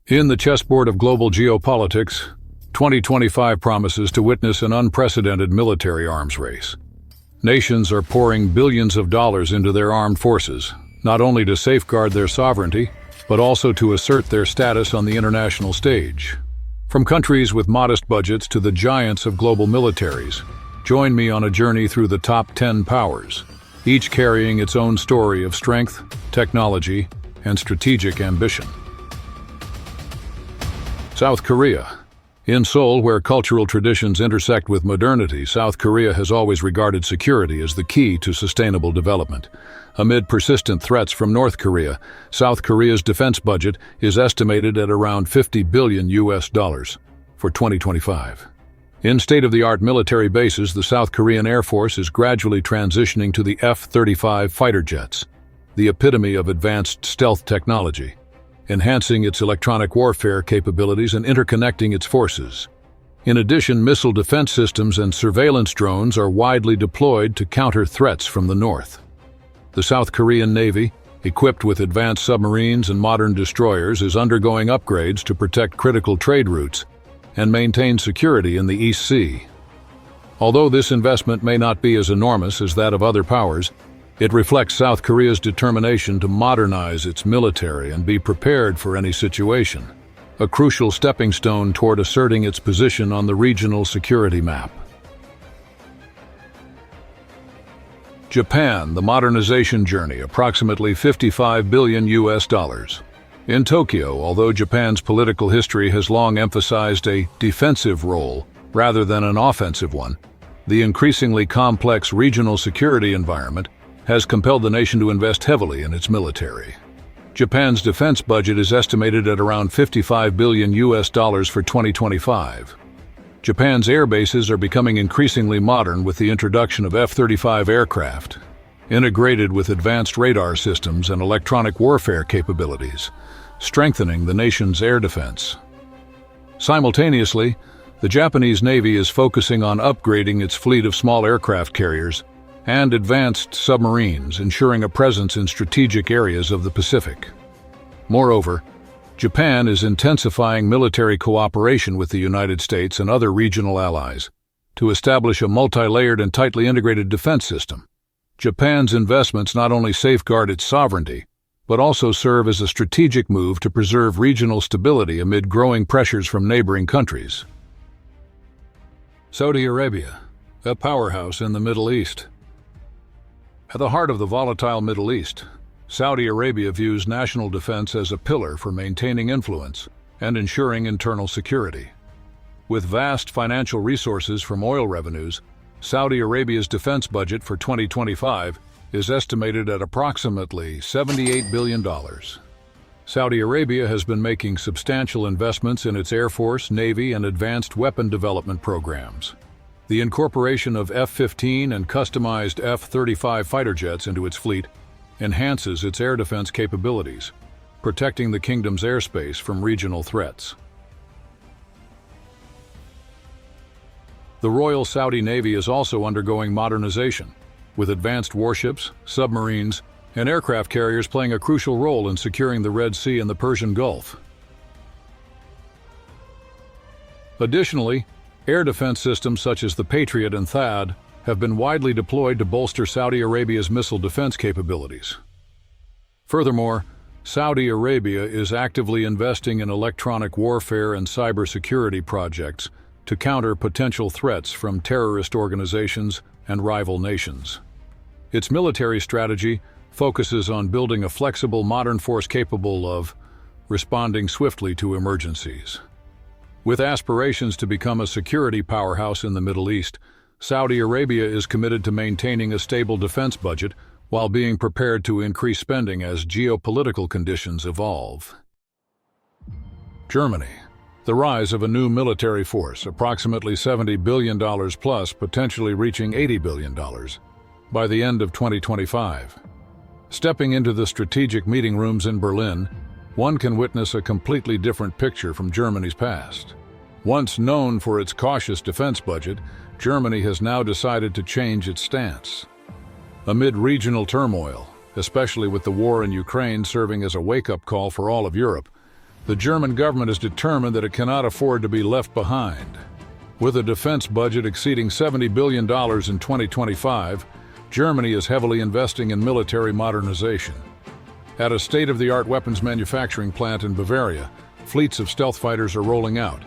In the chessboard of global geopolitics, 2025 promises to witness an unprecedented military arms race. Nations are pouring billions of dollars into their armed forces, not only to safeguard their sovereignty, but also to assert their status on the international stage. From countries with modest budgets to the giants of global militaries, join me on a journey through the top 10 powers, each carrying its own story of strength, technology, and strategic ambition. South Korea. In Seoul, where cultural traditions intersect with modernity, South Korea has always regarded security as the key to sustainable development. Amid persistent threats from North Korea, South Korea's defense budget is estimated at around $50 billion for 2025. In state-of-the-art military bases, the South Korean Air Force is gradually transitioning to the F-35 fighter jets, the epitome of advanced stealth technology, enhancing its electronic warfare capabilities and interconnecting its forces. In addition, missile defense systems and surveillance drones are widely deployed to counter threats from the north. The South Korean Navy, equipped with advanced submarines and modern destroyers, is undergoing upgrades to protect critical trade routes and maintain security in the East Sea. Although this investment may not be as enormous as that of other powers, it reflects South Korea's determination to modernize its military and be prepared for any situation, a crucial stepping stone toward asserting its position on the regional security map. Japan, the modernization journey, approximately $55 billion. In Tokyo, although Japan's political history has long emphasized a defensive role rather than an offensive one, the increasingly complex regional security environment has compelled the nation to invest heavily in its military. Japan's defense budget is estimated at around $55 billion for 2025. Japan's air bases are becoming increasingly modern with the introduction of F-35 aircraft, integrated with advanced radar systems and electronic warfare capabilities, strengthening the nation's air defense. Simultaneously, the Japanese Navy is focusing on upgrading its fleet of small aircraft carriers and advanced submarines, ensuring a presence in strategic areas of the Pacific. Moreover, Japan is intensifying military cooperation with the United States and other regional allies to establish a multi-layered and tightly integrated defense system. Japan's investments not only safeguard its sovereignty, but also serve as a strategic move to preserve regional stability amid growing pressures from neighboring countries. Saudi Arabia, a powerhouse in the Middle East. At the heart of the volatile Middle East, Saudi Arabia views national defense as a pillar for maintaining influence and ensuring internal security. With vast financial resources from oil revenues, Saudi Arabia's defense budget for 2025 is estimated at approximately $78 billion. Saudi Arabia has been making substantial investments in its Air Force, Navy, and advanced weapon development programs. The incorporation of F-15 and customized F-35 fighter jets into its fleet enhances its air defense capabilities, protecting the kingdom's airspace from regional threats. The Royal Saudi Navy is also undergoing modernization, with advanced warships, submarines, and aircraft carriers playing a crucial role in securing the Red Sea and the Persian Gulf. Additionally, air defense systems such as the Patriot and THAAD have been widely deployed to bolster Saudi Arabia's missile defense capabilities. Furthermore, Saudi Arabia is actively investing in electronic warfare and cybersecurity projects to counter potential threats from terrorist organizations and rival nations. Its military strategy focuses on building a flexible, modern force capable of responding swiftly to emergencies. With aspirations to become a security powerhouse in the Middle East, Saudi Arabia is committed to maintaining a stable defense budget while being prepared to increase spending as geopolitical conditions evolve. Germany. The rise of a new military force, approximately $70 billion plus, potentially reaching $80 billion by the end of 2025. Stepping into the strategic meeting rooms in Berlin, one can witness a completely different picture from Germany's past. Once known for its cautious defense budget, Germany has now decided to change its stance. Amid regional turmoil, especially with the war in Ukraine serving as a wake-up call for all of Europe, The German government is determined that it cannot afford to be left behind. With a defense budget exceeding $70 billion in 2025, Germany is heavily investing in military modernization. At a state-of-the-art weapons manufacturing plant in Bavaria, fleets of stealth fighters are rolling out.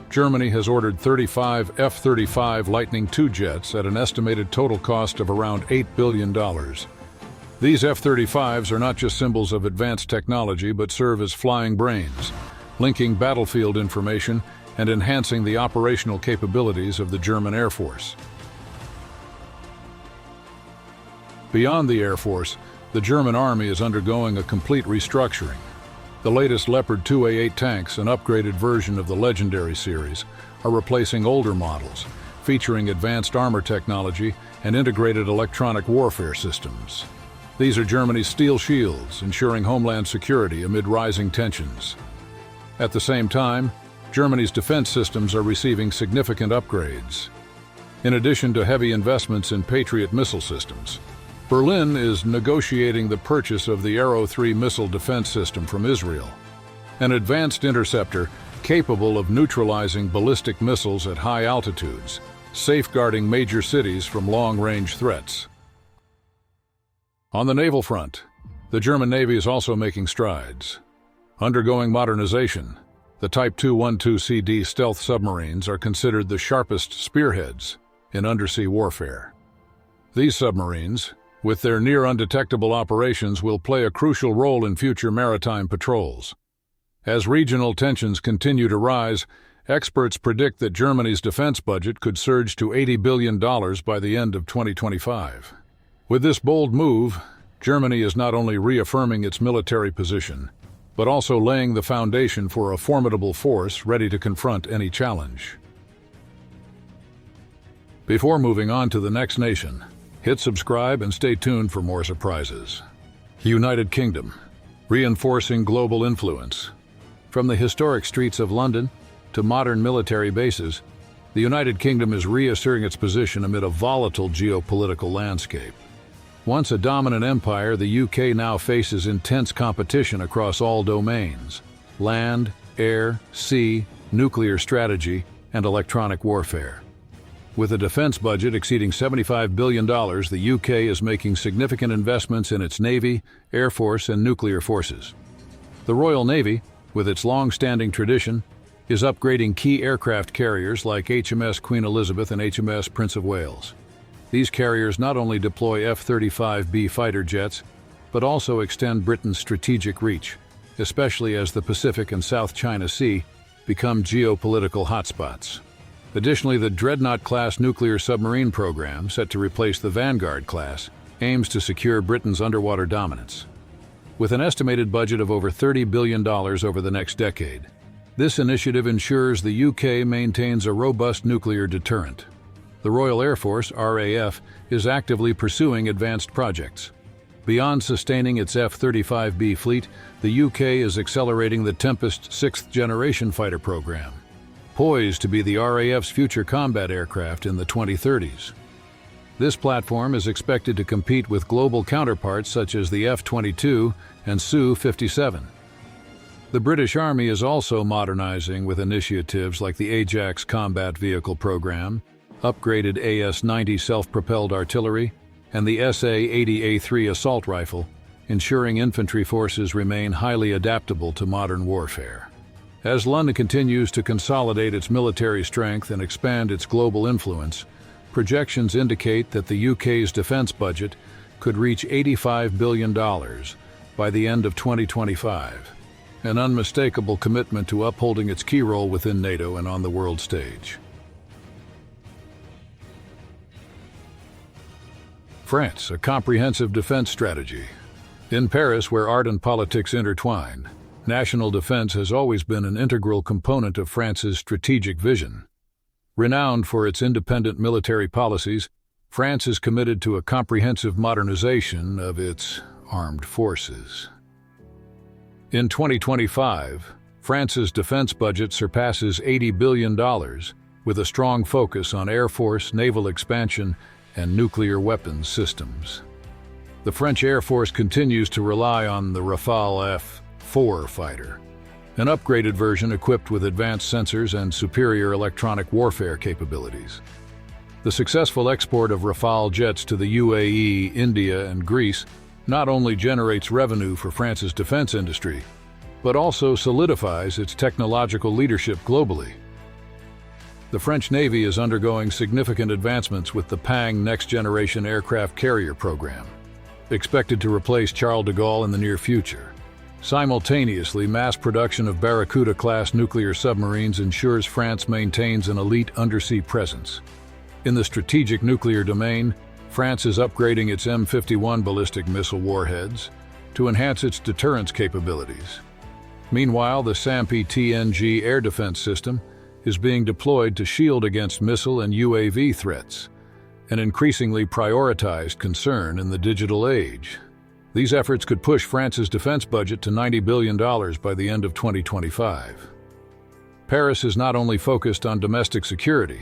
Germany has ordered 35 F-35 Lightning II jets at an estimated total cost of around $8 billion. These F-35s are not just symbols of advanced technology but serve as flying brains, linking battlefield information and enhancing the operational capabilities of the German Air Force. Beyond the Air Force, the German Army is undergoing a complete restructuring. The latest Leopard 2A8 tanks, an upgraded version of the Legendary series, are replacing older models, featuring advanced armor technology and integrated electronic warfare systems. These are Germany's steel shields, ensuring homeland security amid rising tensions. At the same time, Germany's defense systems are receiving significant upgrades. In addition to heavy investments in Patriot missile systems, Berlin is negotiating the purchase of the Arrow 3 missile defense system from Israel, an advanced interceptor capable of neutralizing ballistic missiles at high altitudes, safeguarding major cities from long-range threats. On the naval front, the German Navy is also making strides. Undergoing modernization, the Type 212CD stealth submarines are considered the sharpest spearheads in undersea warfare. These submarines, with their near-undetectable operations, will play a crucial role in future maritime patrols. As regional tensions continue to rise, experts predict that Germany's defense budget could surge to $80 billion by the end of 2025. With this bold move, Germany is not only reaffirming its military position, but also laying the foundation for a formidable force ready to confront any challenge. Before moving on to the next nation, hit subscribe and stay tuned for more surprises. United Kingdom, reinforcing global influence. From the historic streets of London to modern military bases, the United Kingdom is reasserting its position amid a volatile geopolitical landscape. Once a dominant empire, the UK now faces intense competition across all domains: land, air, sea, nuclear strategy, and electronic warfare. With a defense budget exceeding $75 billion, the UK is making significant investments in its Navy, Air Force, and nuclear forces. The Royal Navy, with its long-standing tradition, is upgrading key aircraft carriers like HMS Queen Elizabeth and HMS Prince of Wales. These carriers not only deploy F-35B fighter jets, but also extend Britain's strategic reach, especially as the Pacific and South China Sea become geopolitical hotspots. Additionally, the Dreadnought-class nuclear submarine program, set to replace the Vanguard class, aims to secure Britain's underwater dominance. With an estimated budget of over $30 billion over the next decade, this initiative ensures the UK maintains a robust nuclear deterrent. The Royal Air Force, RAF, is actively pursuing advanced projects. Beyond sustaining its F-35B fleet, the UK is accelerating the Tempest 6th-generation fighter program, poised to be the RAF's future combat aircraft in the 2030s. This platform is expected to compete with global counterparts such as the F-22 and Su-57. The British Army is also modernizing with initiatives like the Ajax combat vehicle program, upgraded AS-90 self-propelled artillery, and the SA-80A3 assault rifle, ensuring infantry forces remain highly adaptable to modern warfare. As London continues to consolidate its military strength and expand its global influence, projections indicate that the UK's defense budget could reach $85 billion by the end of 2025, an unmistakable commitment to upholding its key role within NATO and on the world stage. France, a comprehensive defense strategy. In Paris, where art and politics intertwine, national defense has always been an integral component of France's strategic vision. Renowned for its independent military policies, France is committed to a comprehensive modernization of its armed forces. In 2025, France's defense budget surpasses $80 billion, with a strong focus on Air Force, naval expansion, and nuclear weapons systems. The French Air Force continues to rely on the Rafale F-4 fighter, an upgraded version equipped with advanced sensors and superior electronic warfare capabilities. The successful export of Rafale jets to the U.A.E., India, and Greece not only generates revenue for France's defense industry, but also solidifies its technological leadership globally. The French Navy is undergoing significant advancements with the Pang next-generation aircraft carrier program, expected to replace Charles de Gaulle in the near future. Simultaneously, mass production of Barracuda-class nuclear submarines ensures France maintains an elite undersea presence. In the strategic nuclear domain, France is upgrading its M51 ballistic missile warheads to enhance its deterrence capabilities. Meanwhile, the SAMP-TNG air defense system is being deployed to shield against missile and UAV threats, an increasingly prioritized concern in the digital age. These efforts could push France's defense budget to $90 billion by the end of 2025. Paris is not only focused on domestic security,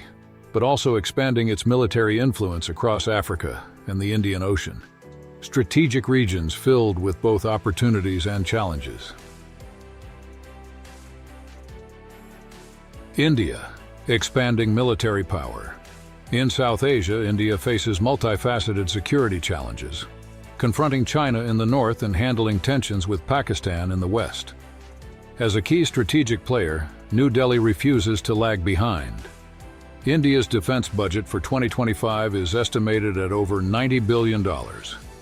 but also expanding its military influence across Africa and the Indian Ocean, strategic regions filled with both opportunities and challenges. India, expanding military power. In South Asia, India faces multifaceted security challenges, confronting China in the north and handling tensions with Pakistan in the west. As a key strategic player, New Delhi refuses to lag behind. India's defense budget for 2025 is estimated at over $90 billion,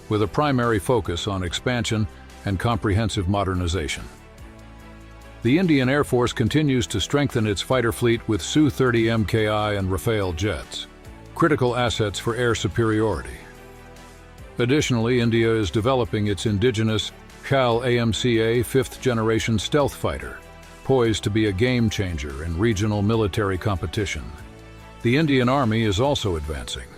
with a primary focus on expansion and comprehensive modernization. The Indian Air Force continues to strengthen its fighter fleet with Su-30 Mki and Rafale jets, critical assets for air superiority. Additionally, India is developing its indigenous KAL AMCA fifth-generation stealth fighter, poised to be a game-changer in regional military competition. The Indian Army is also advancing.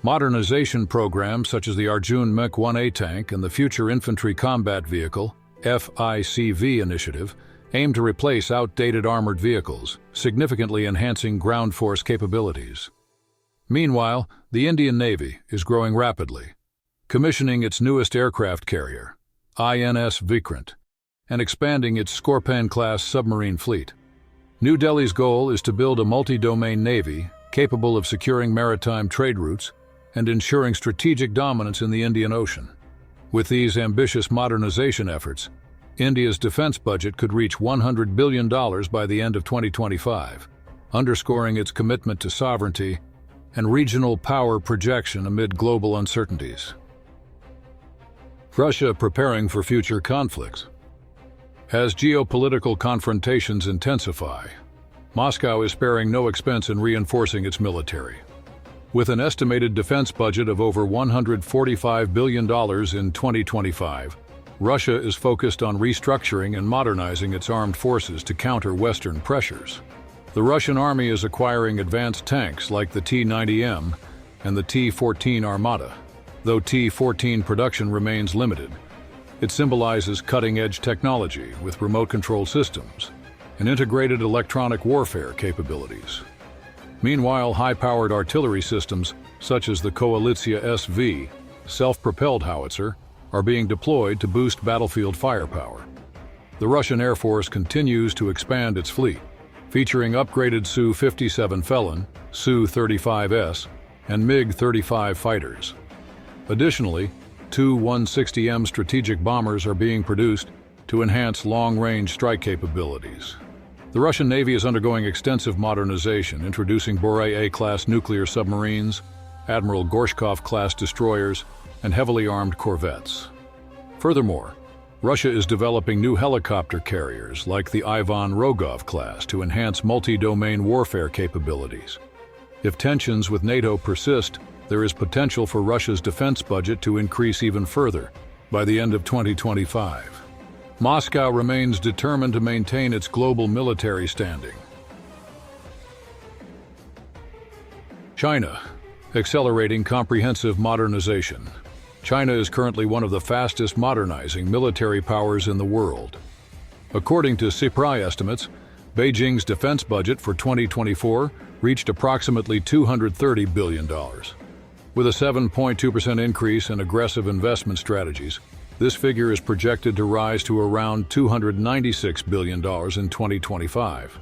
Modernization programs such as the Arjun Mk-1A tank and the Future Infantry Combat Vehicle (FICV) initiative aim to replace outdated armored vehicles, significantly enhancing ground force capabilities. Meanwhile, the Indian Navy is growing rapidly, commissioning its newest aircraft carrier, INS Vikrant, and expanding its Scorpène-class submarine fleet. New Delhi's goal is to build a multi-domain navy capable of securing maritime trade routes and ensuring strategic dominance in the Indian Ocean. With these ambitious modernization efforts, India's defense budget could reach $100 billion by the end of 2025, underscoring its commitment to sovereignty and regional power projection amid global uncertainties. Russia preparing for future conflicts. As geopolitical confrontations intensify, Moscow is sparing no expense in reinforcing its military. With an estimated defense budget of over $145 billion in 2025, Russia is focused on restructuring and modernizing its armed forces to counter Western pressures. The Russian army is acquiring advanced tanks like the T-90M and the T-14 Armata. Though T-14 production remains limited, it symbolizes cutting-edge technology with remote-control systems and integrated electronic warfare capabilities. Meanwhile, high-powered artillery systems such as the Koalitsia SV, self-propelled howitzer, are being deployed to boost battlefield firepower. The Russian Air Force continues to expand its fleet, featuring upgraded Su-57 Felon, Su-35S, and MiG-35 fighters. Additionally, two 160M strategic bombers are being produced to enhance long-range strike capabilities. The Russian Navy is undergoing extensive modernization, introducing Borei A-class nuclear submarines, Admiral Gorshkov-class destroyers, and heavily armed corvettes. Furthermore, Russia is developing new helicopter carriers like the Ivan Rogov class to enhance multi-domain warfare capabilities. If tensions with NATO persist, there is potential for Russia's defense budget to increase even further by the end of 2025. Moscow remains determined to maintain its global military standing. China, accelerating comprehensive modernization. China is currently one of the fastest modernizing military powers in the world. According to SIPRI estimates, Beijing's defense budget for 2024 reached approximately $230 billion. With a 7.2% increase in aggressive investment strategies, This figure is projected to rise to around $296 billion in 2025.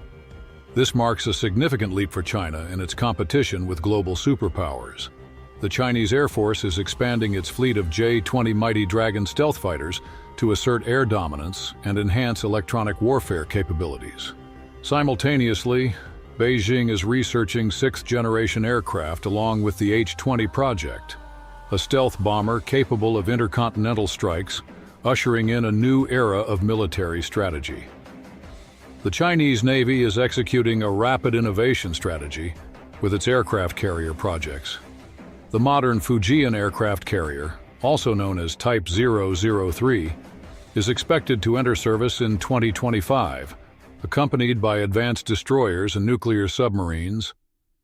This marks a significant leap for China in its competition with global superpowers. The Chinese Air Force is expanding its fleet of J-20 Mighty Dragon stealth fighters to assert air dominance and enhance electronic warfare capabilities. Simultaneously, Beijing is researching sixth-generation aircraft along with the H-20 project, a stealth bomber capable of intercontinental strikes, ushering in a new era of military strategy. The Chinese Navy is executing a rapid innovation strategy with its aircraft carrier projects. The modern Fujian aircraft carrier, also known as Type 003, is expected to enter service in 2025, accompanied by advanced destroyers and nuclear submarines,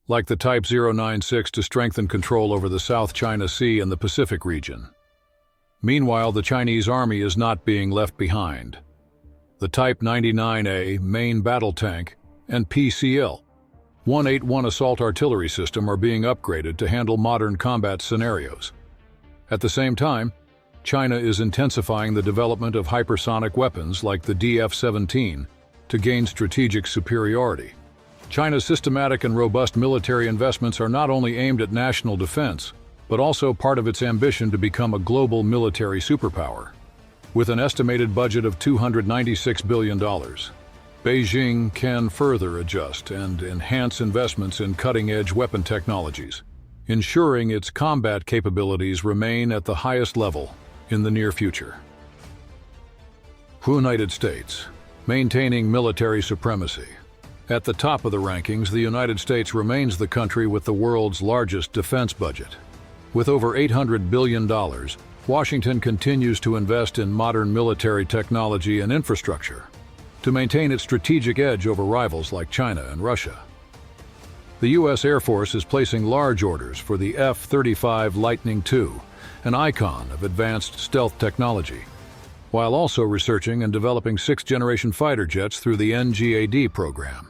like the Type 096 to strengthen control over the South China Sea and the Pacific region. Meanwhile, the Chinese Army is not being left behind. The Type 99A main battle tank and PCL 181 assault artillery system are being upgraded to handle modern combat scenarios. At the same time, China is intensifying the development of hypersonic weapons like the DF-17 to gain strategic superiority. China's systematic and robust military investments are not only aimed at national defense, but also part of its ambition to become a global military superpower. With an estimated budget of $296 billion, Beijing can further adjust and enhance investments in cutting-edge weapon technologies, ensuring its combat capabilities remain at the highest level in the near future. United States, maintaining military supremacy. At the top of the rankings, the United States remains the country with the world's largest defense budget. With over $800 billion, Washington continues to invest in modern military technology and infrastructure to maintain its strategic edge over rivals like China and Russia. The U.S. Air Force is placing large orders for the F-35 Lightning II, an icon of advanced stealth technology, while also researching and developing sixth-generation fighter jets through the NGAD program.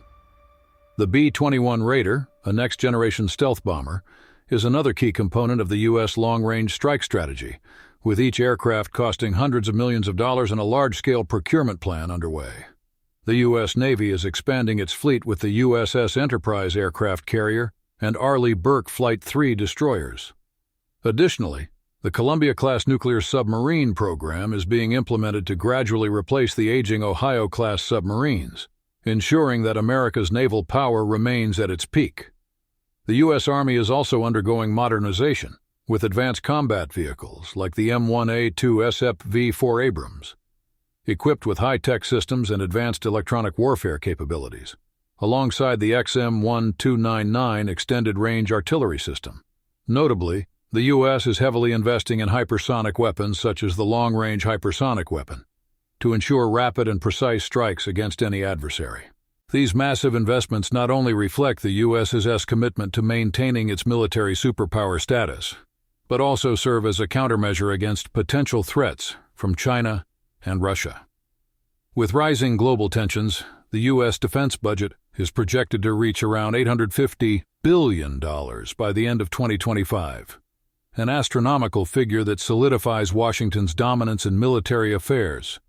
The B-21 Raider, a next-generation stealth bomber, is another key component of the U.S. long-range strike strategy, with each aircraft costing hundreds of millions of dollars and a large-scale procurement plan underway. The U.S. Navy is expanding its fleet with the U.S.S. Enterprise aircraft carrier and Arleigh Burke Flight III destroyers. Additionally, the Columbia-class nuclear submarine program is being implemented to gradually replace the aging Ohio-class submarines, ensuring that America's naval power remains at its peak. The U.S. Army is also undergoing modernization, with advanced combat vehicles like the M1A2 SEP V4 Abrams, equipped with high-tech systems and advanced electronic warfare capabilities, alongside the XM1299 extended-range artillery system. Notably, the U.S. is heavily investing in hypersonic weapons such as the long-range hypersonic weapon, to ensure rapid and precise strikes against any adversary. These massive investments not only reflect the U.S.'s commitment to maintaining its military superpower status, but also serve as a countermeasure against potential threats from China and Russia. With rising global tensions, the U.S. defense budget is projected to reach around $850 billion by the end of 2025, an astronomical figure that solidifies Washington's dominance in military affairs